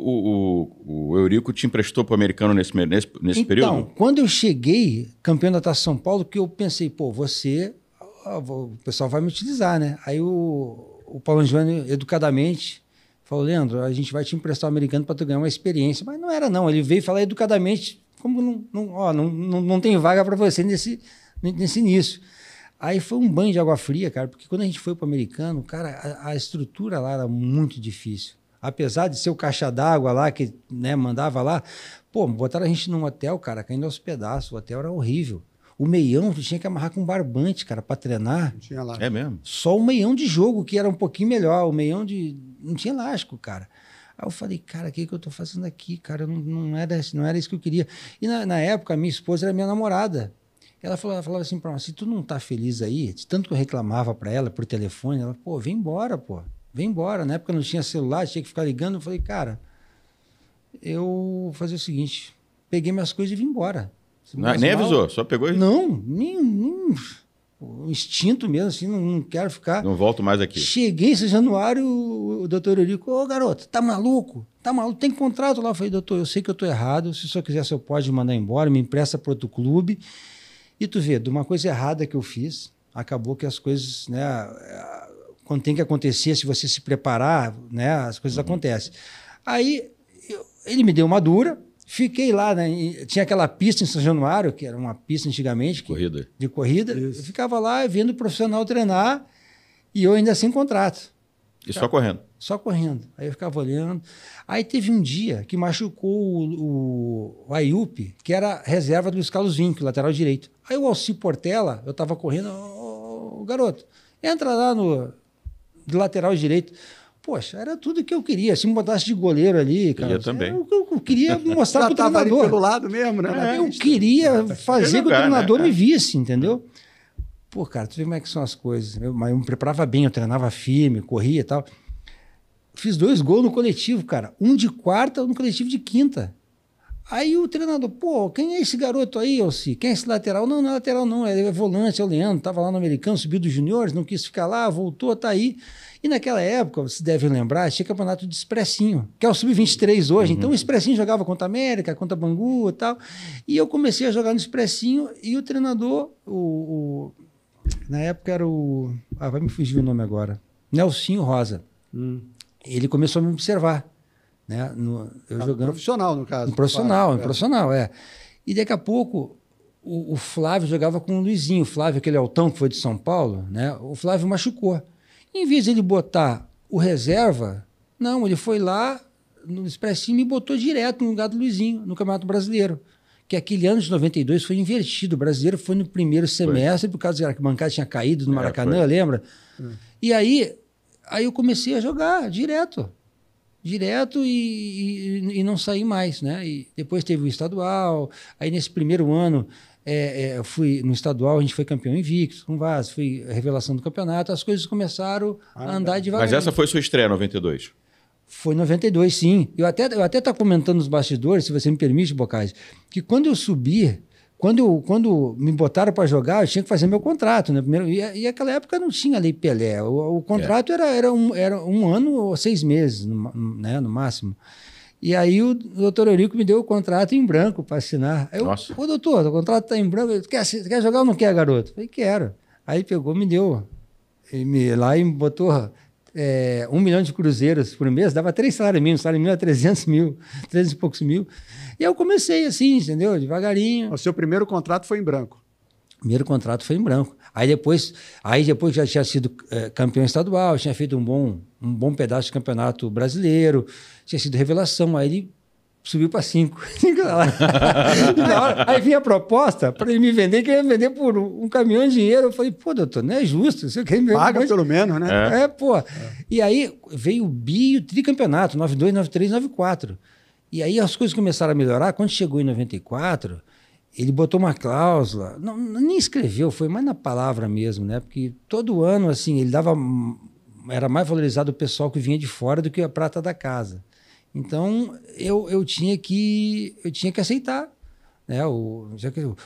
o Eurico te emprestou para o americano nesse período? Então, quando eu cheguei, campeão da Taça São Paulo, que eu pensei, pô, o pessoal vai me utilizar, né? Aí o Paulo Angione, educadamente, falou, Leandro, a gente vai te emprestar o americano para tu ganhar uma experiência. Mas não era, não. Ele veio falar educadamente, como não tem vaga para você nesse início. Aí foi um banho de água fria, cara, porque quando a gente foi para o americano, cara, a estrutura lá era muito difícil. Apesar de ser o caixa d'água lá, que, né, mandava lá, pô, botaram a gente num hotel, cara, caindo aos pedaços. O hotel era horrível. O meião, tu tinha que amarrar com barbante, cara, para treinar. Não tinha lá. É mesmo? Só o meião de jogo, que era um pouquinho melhor. O meião não tinha elástico, cara. Aí eu falei, cara, o que eu tô fazendo aqui, cara? Não era isso que eu queria. E na época, a minha esposa era minha namorada. Ela falava assim pra mim, se tu não tá feliz aí, de tanto que eu reclamava pra ela por telefone, ela, pô, vem embora, pô. Vem embora. Na época não tinha celular, tinha que ficar ligando. Eu falei, cara, eu vou fazer o seguinte, peguei minhas coisas e vim embora. Nem avisou, só pegou e... Não, nem o instinto mesmo, assim, não quero ficar. Não volto mais aqui. Cheguei esse januário, o doutor Eurico, ô garoto, tá maluco? Tá maluco? Tem contrato lá? Eu falei, doutor, eu sei que eu tô errado, se o senhor quiser, o senhor pode me mandar embora, me empresta para outro clube. E tu vê, de uma coisa errada que eu fiz, acabou que as coisas, né, quando tem que acontecer, se você se preparar, né, as coisas acontecem. Aí ele me deu uma dura, fiquei lá, né, tinha aquela pista em São Januário, que era uma pista antigamente de corrida. Isso. Eu ficava lá vendo o profissional treinar e eu ainda sem contrato. E só correndo? Só correndo. Aí eu ficava olhando. Aí teve um dia que machucou o Ayup, que era reserva do Luiz Carlos Vinck, lateral direito. Aí o Alci Portela, eu estava correndo, garoto, entra lá de lateral direito. Poxa, era tudo que eu queria. Se me botasse de goleiro ali, cara. Eu também. Eu queria mostrar pro treinador. Ali pelo lado mesmo, né? Eu queria fazer que o treinador me visse, entendeu? Pô, cara, tu vê como é que são as coisas. Mas eu me preparava bem, eu treinava firme, corria e tal. Fiz 2 gols no coletivo, cara. Um de quarta, um no coletivo de quinta. Aí o treinador, pô, quem é esse garoto aí, Alci? Quem é esse lateral? Não é lateral não, é volante, é o Leandro. Tava lá no americano, subiu dos juniores, não quis ficar lá, voltou, tá aí. E naquela época, vocês devem lembrar, tinha campeonato de expressinho, que é o Sub-23 hoje. Então o expressinho jogava contra a América, contra a Bangu e tal. E eu comecei a jogar no expressinho e o treinador, na época era vai me fugir o nome agora. Nelsinho Rosa. Ele começou a me observar. Né? Eu jogando, profissional, no caso. Profissional, é. E daqui a pouco, o Flávio jogava com o Luizinho. O Flávio, aquele altão que foi de São Paulo, né? O Flávio machucou. Em vez de ele botar o reserva, não, ele foi lá no Expressinho e botou direto no lugar do Luizinho, no Campeonato Brasileiro. Que aquele ano de 92 foi invertido. O brasileiro foi no primeiro semestre, por causa que a arquibancada tinha caído no Maracanã, lembra? E aí eu comecei a jogar direto e não saí mais, né? E depois teve o estadual, aí nesse primeiro ano eu fui no estadual, a gente foi campeão invicto, com Vaz, fui revelação do campeonato, as coisas começaram a andar devagar. Mas essa foi sua estreia, 92? Foi em 92, sim. Eu até estava comentando nos bastidores, se você me permite, Bocage, que quando eu subi, quando me botaram para jogar, eu tinha que fazer meu contrato, né? Primeiro, e naquela época não tinha lei Pelé. O contrato era um ano ou 6 meses, né, no máximo. E aí o doutor Eurico me deu o contrato em branco para assinar. Aí Nossa. Ô doutor, o contrato está em branco. Quer jogar ou não quer, garoto? Eu falei, quero. Aí pegou, me deu. Lá e me botou 1 milhão de cruzeiros por mês, dava 3 salários mínimos, salário mínimo era 300 mil, 300 e poucos mil. E eu comecei assim, entendeu? Devagarinho. O seu primeiro contrato foi em branco? Primeiro contrato foi em branco. Aí depois já tinha sido campeão estadual, tinha feito um bom pedaço de campeonato brasileiro, tinha sido revelação, aí ele subiu para 5. Aí vinha a proposta para ele me vender, que ele ia vender por um caminhão de dinheiro. Eu falei, pô, doutor, não é justo. Você quer me paga pelo menos, né? E aí veio o bi e o tricampeonato, 92, 93, 94. E aí as coisas começaram a melhorar. Quando chegou em 94, ele botou uma cláusula, nem escreveu, foi mais na palavra mesmo, né? Porque todo ano, assim, ele era mais valorizado o pessoal que vinha de fora do que a prata da casa. Então, eu tinha que aceitar,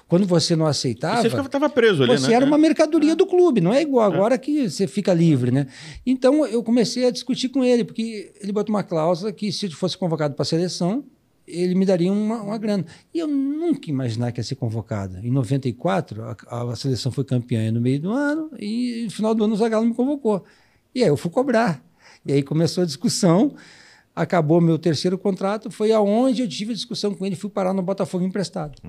Quando você não aceitava... Você estava preso ali, Você era uma mercadoria do clube, não é igual agora que você fica livre, né? Então, eu comecei a discutir com ele, porque ele botou uma cláusula que se eu fosse convocado para a seleção, ele me daria uma grana. E eu nunca imaginava que ia ser convocado. Em 94, a seleção foi campeã no meio do ano, e no final do ano o Zagallo me convocou. E aí eu fui cobrar. E aí começou a discussão, acabou meu terceiro contrato, foi aonde eu tive a discussão com ele, fui parar no Botafogo emprestado.